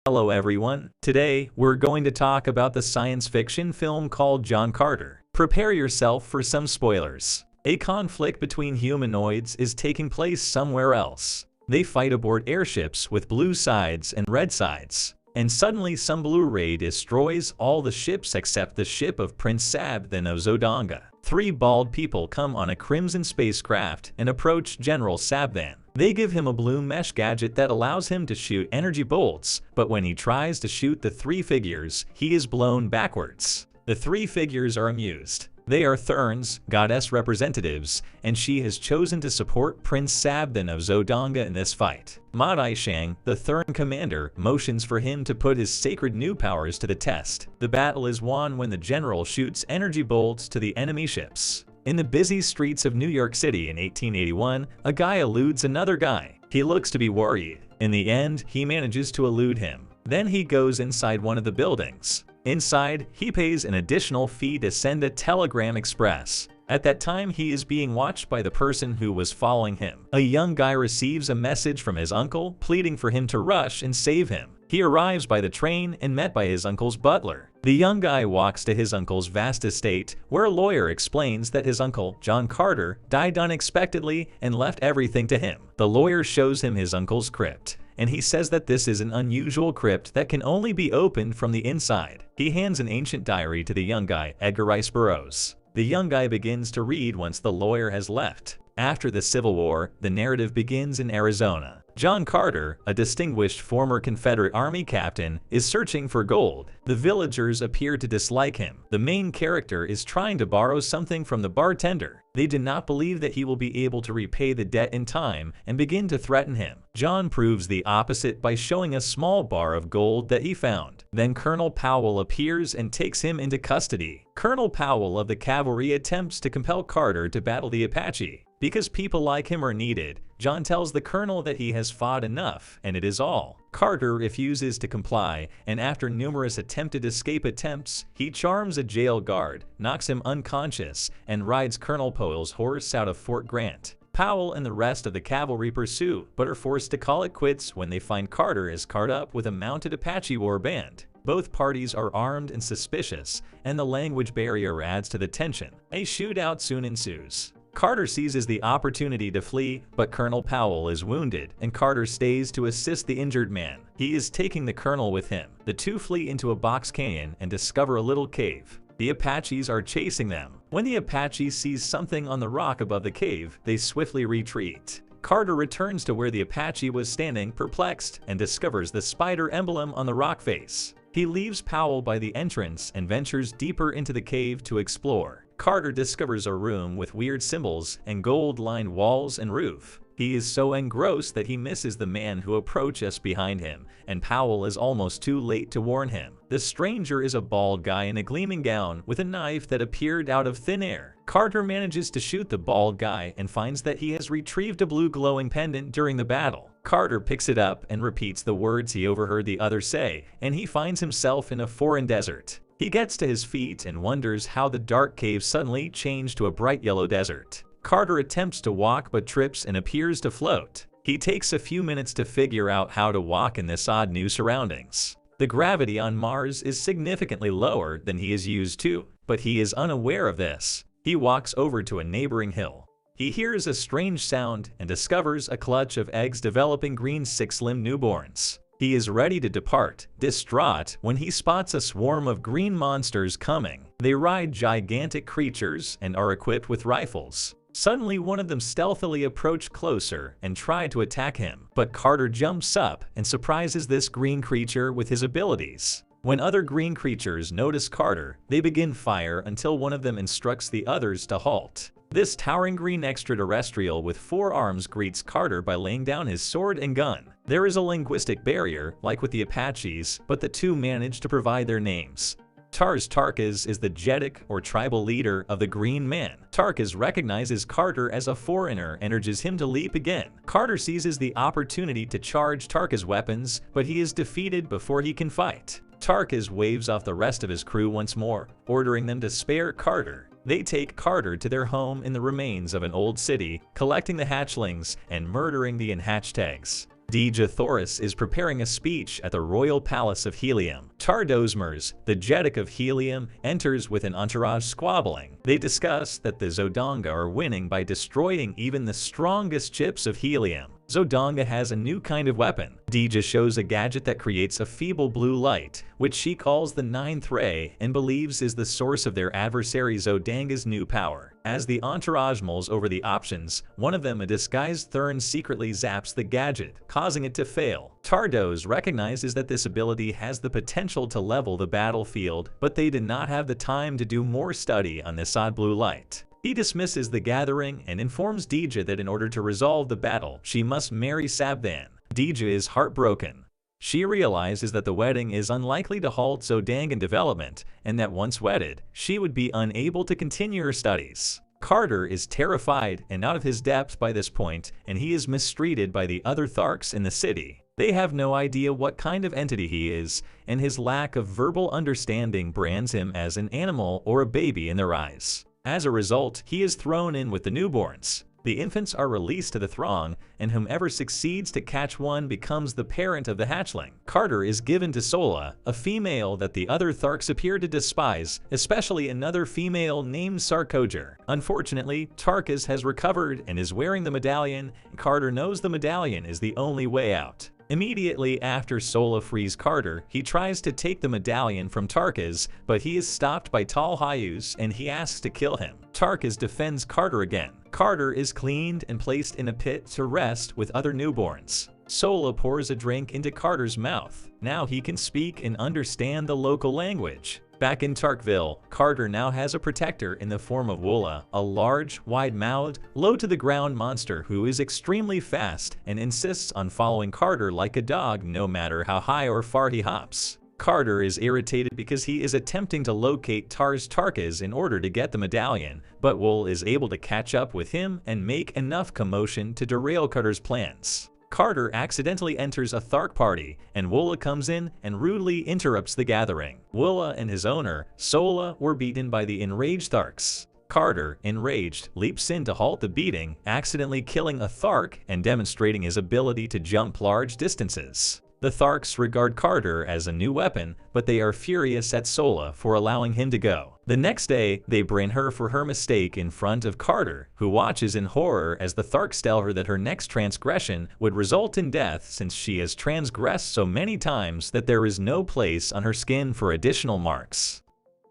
Hello everyone, today we're going to talk about the science fiction film called John Carter. Prepare yourself for some spoilers. A conflict between humanoids is taking place somewhere else. They fight aboard airships with blue sides and red sides. And suddenly some blue ray destroys all the ships except the ship of Prince Sabdan of Zodanga. Three bald people come on a crimson spacecraft and approach General Sabdan. They give him a blue mesh gadget that allows him to shoot energy bolts, but when he tries to shoot the three figures, he is blown backwards. The three figures are amused. They are Thurns, goddess representatives, and she has chosen to support Prince Sabdan of Zodanga in this fight. Madai Shang, the Thurn commander, motions for him to put his sacred new powers to the test. The battle is won when the general shoots energy bolts to the enemy ships. In the busy streets of New York City in 1881, a guy eludes another guy. He looks to be worried. In the end, he manages to elude him. Then he goes inside one of the buildings. Inside, he pays an additional fee to send a telegram express. At that time, he is being watched by the person who was following him. A young guy receives a message from his uncle, pleading for him to rush and save him. He arrives by the train and met by his uncle's butler. The young guy walks to his uncle's vast estate, where a lawyer explains that his uncle, John Carter, died unexpectedly and left everything to him. The lawyer shows him his uncle's crypt, and he says that this is an unusual crypt that can only be opened from the inside. He hands an ancient diary to the young guy, Edgar Rice Burroughs. The young guy begins to read once the lawyer has left. After the Civil War, the narrative begins in Arizona. John Carter, a distinguished former Confederate Army captain, is searching for gold. The villagers appear to dislike him. The main character is trying to borrow something from the bartender. They do not believe that he will be able to repay the debt in time and begin to threaten him. John proves the opposite by showing a small bar of gold that he found. Then Colonel Powell appears and takes him into custody. Colonel Powell of the cavalry attempts to compel Carter to battle the Apache. Because people like him are needed, John tells the colonel that he has fought enough, and it is all. Carter refuses to comply, and after numerous attempted escape attempts, he charms a jail guard, knocks him unconscious, and rides Colonel Powell's horse out of Fort Grant. Powell and the rest of the cavalry pursue, but are forced to call it quits when they find Carter is caught up with a mounted Apache war band. Both parties are armed and suspicious, and the language barrier adds to the tension. A shootout soon ensues. Carter seizes the opportunity to flee, but Colonel Powell is wounded, and Carter stays to assist the injured man. He is taking the colonel with him. The two flee into a box canyon and discover a little cave. The Apaches are chasing them. When the Apache sees something on the rock above the cave, they swiftly retreat. Carter returns to where the Apache was standing, perplexed, and discovers the spider emblem on the rock face. He leaves Powell by the entrance and ventures deeper into the cave to explore. Carter discovers a room with weird symbols and gold-lined walls and roof. He is so engrossed that he misses the man who approaches behind him, and Powell is almost too late to warn him. The stranger is a bald guy in a gleaming gown with a knife that appeared out of thin air. Carter manages to shoot the bald guy and finds that he has retrieved a blue glowing pendant during the battle. Carter picks it up and repeats the words he overheard the other say, and he finds himself in a foreign desert. He gets to his feet and wonders how the dark cave suddenly changed to a bright yellow desert. Carter attempts to walk but trips and appears to float. He takes a few minutes to figure out how to walk in this odd new surroundings. The gravity on Mars is significantly lower than he is used to, but he is unaware of this. He walks over to a neighboring hill. He hears a strange sound and discovers a clutch of eggs developing green six-limbed newborns. He is ready to depart, distraught, when he spots a swarm of green monsters coming. They ride gigantic creatures and are equipped with rifles. Suddenly, one of them stealthily approaches closer and tries to attack him, but Carter jumps up and surprises this green creature with his abilities. When other green creatures notice Carter, they begin fire until one of them instructs the others to halt. This towering green extraterrestrial with 4 arms greets Carter by laying down his sword and gun. There is a linguistic barrier, like with the Apaches, but the two manage to provide their names. Tarkaz is the Jetic or tribal leader of the Green Man. Tarkaz recognizes Carter as a foreigner and urges him to leap again. Carter seizes the opportunity to charge Tarkaz's weapons, but he is defeated before he can fight. Tarkaz waves off the rest of his crew once more, ordering them to spare Carter. They take Carter to their home in the remains of an old city, collecting the hatchlings and murdering the unhatched eggs. Dejah Thoris is preparing a speech at the royal palace of Helium. Tardosmers, the Jeddak of Helium, enters with an entourage squabbling. They discuss that the Zodanga are winning by destroying even the strongest chips of Helium. Zodanga has a new kind of weapon. Dejah shows a gadget that creates a feeble blue light, which she calls the Ninth Ray and believes is the source of their adversary Zodanga's new power. As the entourage mulls over the options, one of them, a disguised Thurn, secretly zaps the gadget, causing it to fail. Tardos recognizes that this ability has the potential to level the battlefield, but they did not have the time to do more study on this odd blue light. He dismisses the gathering and informs Dejah that in order to resolve the battle, she must marry Sabthan. Dejah is heartbroken. She realizes that the wedding is unlikely to halt Zodangan development, and that once wedded, she would be unable to continue her studies. Carter is terrified and out of his depth by this point, and he is mistreated by the other Tharks in the city. They have no idea what kind of entity he is, and his lack of verbal understanding brands him as an animal or a baby in their eyes. As a result, he is thrown in with the newborns. The infants are released to the throng, and whomever succeeds to catch one becomes the parent of the hatchling. Carter is given to Sola, a female that the other Tharks appear to despise, especially another female named Sarkoger. Unfortunately, Tarkas has recovered and is wearing the medallion, and Carter knows the medallion is the only way out. Immediately after Sola frees Carter, he tries to take the medallion from Tarkas, but he is stopped by Talhayus and he asks to kill him. Tarkas defends Carter again. Carter is cleaned and placed in a pit to rest with other newborns. Sola pours a drink into Carter's mouth. Now he can speak and understand the local language. Back in Tarkville, Carter now has a protector in the form of Woola, a large, wide-mouthed, low-to-the-ground monster who is extremely fast and insists on following Carter like a dog no matter how high or far he hops. Carter is irritated because he is attempting to locate Tarkas in order to get the medallion, but Wool is able to catch up with him and make enough commotion to derail Carter's plans. Carter accidentally enters a Thark party, and Woola comes in and rudely interrupts the gathering. Woola and his owner, Sola, were beaten by the enraged Tharks. Carter, enraged, leaps in to halt the beating, accidentally killing a Thark and demonstrating his ability to jump large distances. The Tharks regard Carter as a new weapon, but they are furious at Sola for allowing him to go. The next day, they bring her for her mistake in front of Carter, who watches in horror as the Tharks tell her that her next transgression would result in death since she has transgressed so many times that there is no place on her skin for additional marks.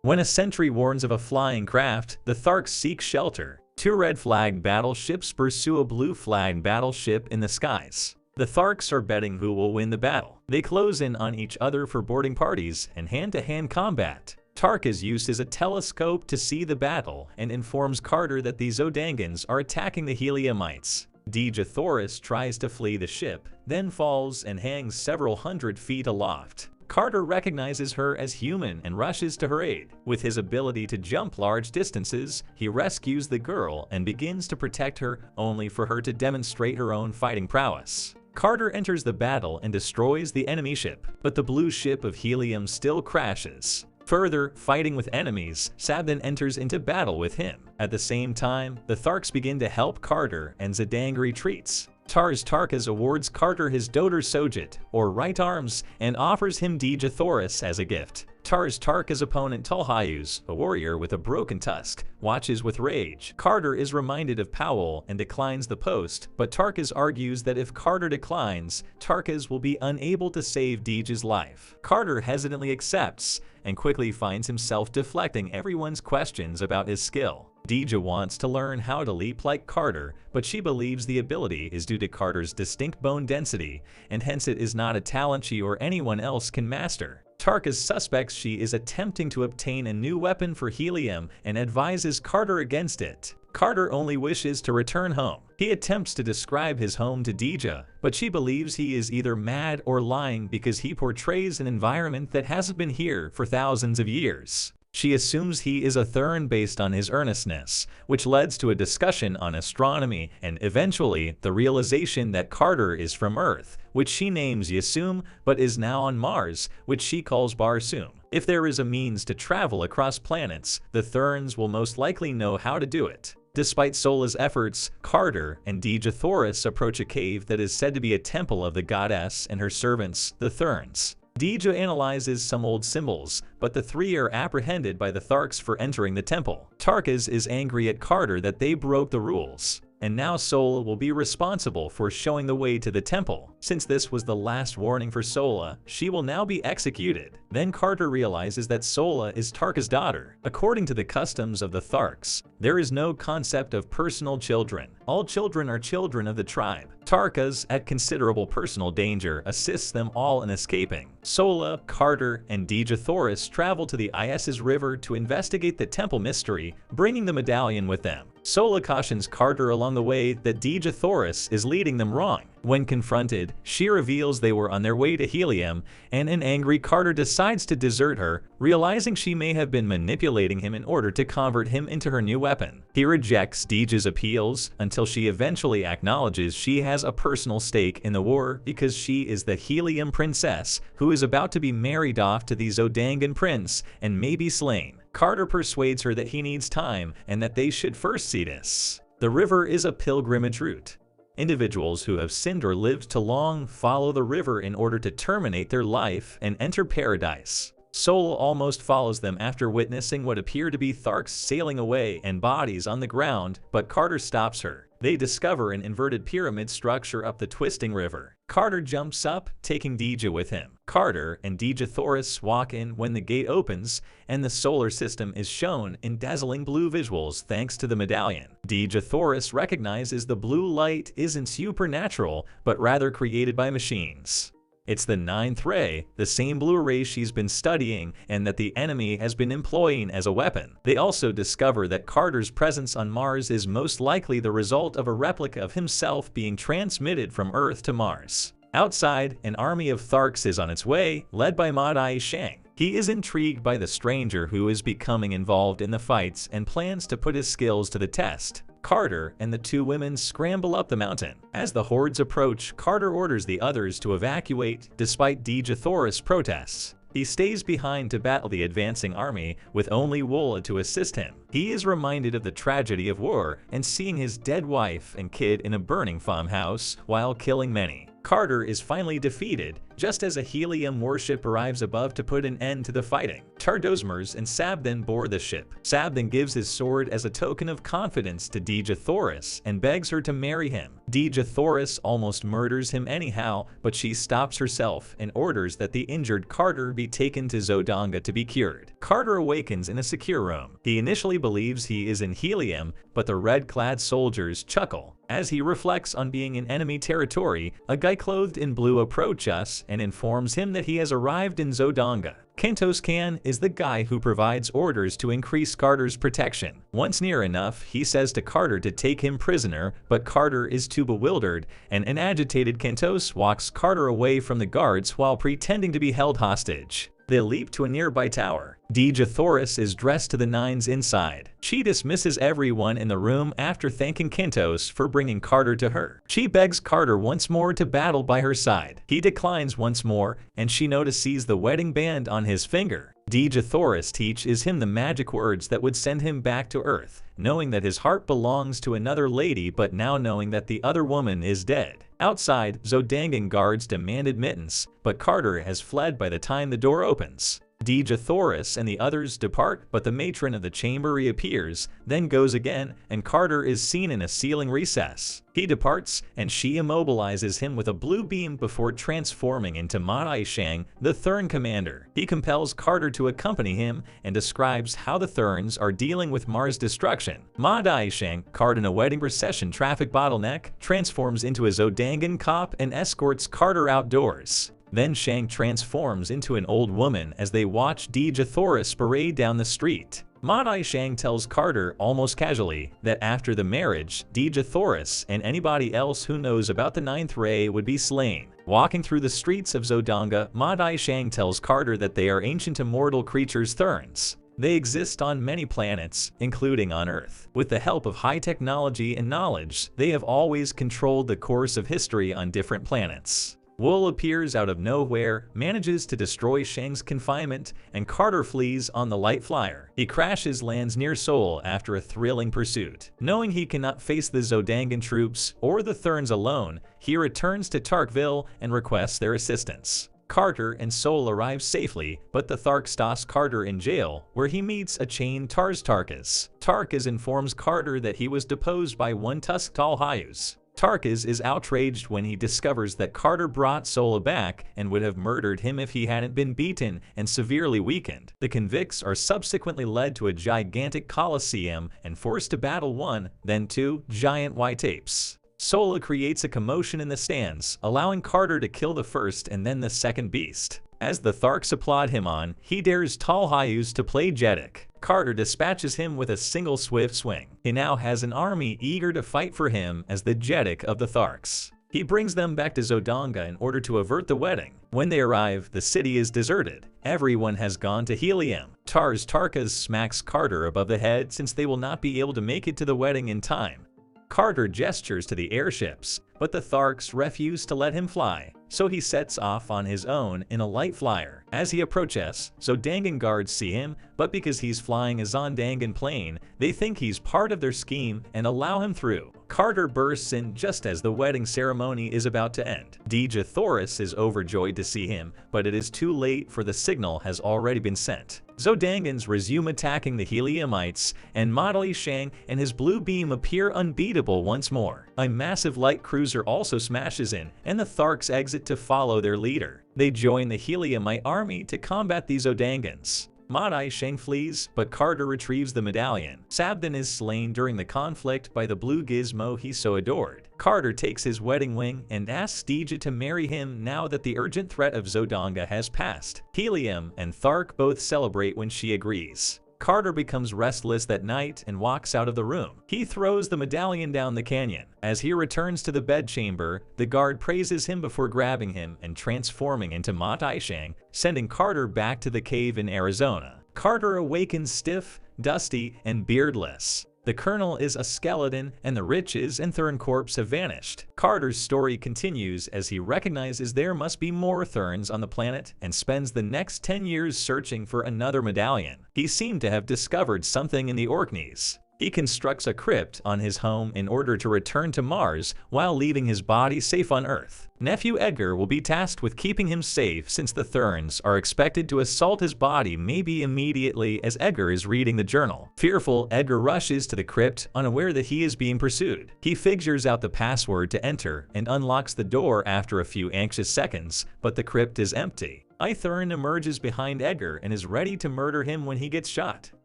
When a sentry warns of a flying craft, the Tharks seek shelter. Two red-flagged battleships pursue a blue-flagged battleship in the skies. The Tharks are betting who will win the battle. They close in on each other for boarding parties and hand-to-hand combat. Tarkas uses a telescope to see the battle and informs Carter that the Zodangans are attacking the Heliumites. Dejah Thoris tries to flee the ship, then falls and hangs several hundred feet aloft. Carter recognizes her as human and rushes to her aid. With his ability to jump large distances, he rescues the girl and begins to protect her, only for her to demonstrate her own fighting prowess. Carter enters the battle and destroys the enemy ship, but the blue ship of Helium still crashes. Further, fighting with enemies, Sabthan enters into battle with him. At the same time, the Tharks begin to help Carter and Zodanga retreats. Tarkas awards Carter his Doter Sojit, or right arms, and offers him Dejah Thoris as a gift. Tarkas' opponent Talhayus, a warrior with a broken tusk, watches with rage. Carter is reminded of Powell and declines the post, but Tarkas argues that if Carter declines, Tarkas will be unable to save Dejah's life. Carter hesitantly accepts, and quickly finds himself deflecting everyone's questions about his skill. Dejah wants to learn how to leap like Carter, but she believes the ability is due to Carter's distinct bone density, and hence it is not a talent she or anyone else can master. Tarkas suspects she is attempting to obtain a new weapon for Helium and advises Carter against it. Carter only wishes to return home. He attempts to describe his home to Dejah, but she believes he is either mad or lying because he portrays an environment that hasn't been here for thousands of years. She assumes he is a Thurn based on his earnestness, which leads to a discussion on astronomy and eventually the realization that Carter is from Earth, which she names Yasum, but is now on Mars, which she calls Barsum. If there is a means to travel across planets, the Thurns will most likely know how to do it. Despite Sola's efforts, Carter and Dejah Thoris approach a cave that is said to be a temple of the goddess and her servants, the Therns. Dejah analyzes some old symbols, but the three are apprehended by the Tharks for entering the temple. Tarkas is angry at Carter that they broke the rules, and now Sola will be responsible for showing the way to the temple. Since this was the last warning for Sola, she will now be executed. Then Carter realizes that Sola is Tarka's daughter. According to the customs of the Tharks, there is no concept of personal children. All children are children of the tribe. Tarkas, at considerable personal danger, assists them all in escaping. Sola, Carter, and Dejah Thoris travel to the Isis River to investigate the temple mystery, bringing the medallion with them. Sola cautions Carter along the way that Dejah Thoris is leading them wrong. When confronted, she reveals they were on their way to Helium, and an angry Carter decides to desert her, realizing she may have been manipulating him in order to convert him into her new weapon. He rejects Dejah's appeals until she eventually acknowledges she has a personal stake in the war because she is the Helium princess who is about to be married off to the Zodangan prince and may be slain. Carter persuades her that he needs time and that they should first see this. The river is a pilgrimage route. Individuals who have sinned or lived too long follow the river in order to terminate their life and enter paradise. Sola almost follows them after witnessing what appear to be Tharks sailing away and bodies on the ground, but Carter stops her. They discover an inverted pyramid structure up the twisting river. Carter jumps up, taking Dejah with him. Carter and Dejah Thoris walk in when the gate opens, and the solar system is shown in dazzling blue visuals thanks to the medallion. Dejah Thoris recognizes the blue light isn't supernatural, but rather created by machines. It's the ninth ray, the same blue ray she's been studying and that the enemy has been employing as a weapon. They also discover that Carter's presence on Mars is most likely the result of a replica of himself being transmitted from Earth to Mars. Outside, an army of Tharks is on its way, led by Madai Shang. He is intrigued by the stranger who is becoming involved in the fights and plans to put his skills to the test. Carter and the two women scramble up the mountain. As the hordes approach, Carter orders the others to evacuate, despite Dejah Thoris' protests. He stays behind to battle the advancing army, with only Wola to assist him. He is reminded of the tragedy of war and seeing his dead wife and kid in a burning farmhouse while killing many. Carter is finally defeated, just as a helium warship arrives above to put an end to the fighting. Tardosmers and Sab then board the ship. Sab then gives his sword as a token of confidence to Dejah Thoris and begs her to marry him. Dejah Thoris almost murders him anyhow, but she stops herself and orders that the injured Carter be taken to Zodanga to be cured. Carter awakens in a secure room. He initially believes he is in Helium, but the red-clad soldiers chuckle. As he reflects on being in enemy territory, a guy clothed in blue approaches us and informs him that he has arrived in Zodanga. Kentos Khan is the guy who provides orders to increase Carter's protection. Once near enough, he says to Carter to take him prisoner, but Carter is too bewildered, and an agitated Kentos walks Carter away from the guards while pretending to be held hostage. They leap to a nearby tower. Dejah Thoris is dressed to the nines inside. She dismisses everyone in the room after thanking Kentos for bringing Carter to her. She begs Carter once more to battle by her side. He declines once more, and she notices the wedding band on his finger. Dejah Thoris teaches him the magic words that would send him back to Earth, knowing that his heart belongs to another lady but now knowing that the other woman is dead. Outside, Zodangan guards demand admittance, but Carter has fled by the time the door opens. Dejah Thoris and the others depart, but the matron of the chamber reappears, then goes again, and Carter is seen in a ceiling recess. He departs, and she immobilizes him with a blue beam before transforming into Madai Shang, the Thurn commander. He compels Carter to accompany him and describes how the Thurns are dealing with Mars destruction. Madai Shang, caught in a wedding procession traffic bottleneck, transforms into a Zodangan cop and escorts Carter outdoors. Then Shang transforms into an old woman as they watch Dejah Thoris parade down the street. Madai Shang tells Carter almost casually that after the marriage, Dejah Thoris and anybody else who knows about the ninth ray would be slain. Walking through the streets of Zodanga, Madai Shang tells Carter that they are ancient immortal creatures Thurns. They exist on many planets, including on Earth. With the help of high technology and knowledge, they have always controlled the course of history on different planets. Wool appears out of nowhere, manages to destroy Shang's confinement, and Carter flees on the light flyer. He crashes lands near Seoul after a thrilling pursuit. Knowing he cannot face the Zodangan troops or the Therns alone, he returns to Tarkville and requests their assistance. Carter and Seoul arrive safely, but the Tharks toss Carter in jail, where he meets a chained Tarkas. Tarkas informs Carter that he was deposed by one Tusk Talhayus. Tarkas is outraged when he discovers that Carter brought Sola back and would have murdered him if he hadn't been beaten and severely weakened. The convicts are subsequently led to a gigantic coliseum and forced to battle one, then two, giant white apes. Sola creates a commotion in the stands, allowing Carter to kill the first and then the second beast. As the Tharks applaud him on, he dares Talhayus to play Jeddik. Carter dispatches him with a single swift swing. He now has an army eager to fight for him as the Jeddik of the Tharks. He brings them back to Zodanga in order to avert the wedding. When they arrive, the city is deserted. Everyone has gone to Helium. Tarkas smacks Carter above the head since they will not be able to make it to the wedding in time. Carter gestures to the airships, but the Tharks refuse to let him fly, so he sets off on his own in a light flyer. As he approaches, Zodangan guards see him, but because he's flying a Zondangan plane, they think he's part of their scheme and allow him through. Carter bursts in just as the wedding ceremony is about to end. Dejah Thoris is overjoyed to see him, but it is too late for the signal has already been sent. Zodangans resume attacking the Heliumites, and Modali Shang and his blue beam appear unbeatable once more. A massive light cruiser also smashes in, and the Tharks exit to follow their leader. They join the Heliumite army to combat the Zodangans. Modai Shang flees, but Carter retrieves the medallion. Sabdan is slain during the conflict by the blue gizmo he so adored. Carter takes his wedding ring and asks Dejah to marry him now that the urgent threat of Zodanga has passed. Helium and Thark both celebrate when she agrees. Carter becomes restless that night and walks out of the room. He throws the medallion down the canyon. As he returns to the bedchamber, the guard praises him before grabbing him and transforming into Ma Taishang, sending Carter back to the cave in Arizona. Carter awakens stiff, dusty, and beardless. The colonel is a skeleton, and the riches and Thern corpse have vanished. Carter's story continues as he recognizes there must be more Therns on the planet and spends the next 10 years searching for another medallion. He seemed to have discovered something in the Orkneys. He constructs a crypt on his home in order to return to Mars while leaving his body safe on Earth. Nephew Edgar will be tasked with keeping him safe since the Therns are expected to assault his body maybe immediately as Edgar is reading the journal. Fearful, Edgar rushes to the crypt, unaware that he is being pursued. He figures out the password to enter and unlocks the door after a few anxious seconds, but the crypt is empty. Ithern emerges behind Edgar and is ready to murder him when he gets shot.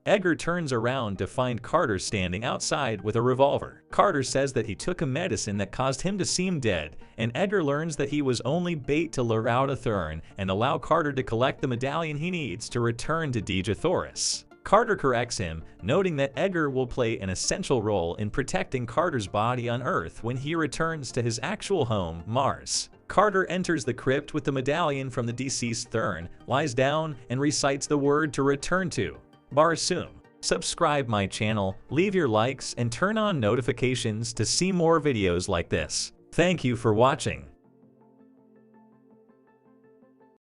Edgar turns around to find Carter standing outside with a revolver. Carter says that he took a medicine that caused him to seem dead, and Edgar learns that he was only bait to lure out Ithern and allow Carter to collect the medallion he needs to return to Dejah Thoris. Carter corrects him, noting that Edgar will play an essential role in protecting Carter's body on Earth when he returns to his actual home, Mars. Carter enters the crypt with the medallion from the deceased Thern, lies down, and recites the word to return to Barsum. Subscribe my channel, leave your likes, and turn on notifications to see more videos like this. Thank you for watching.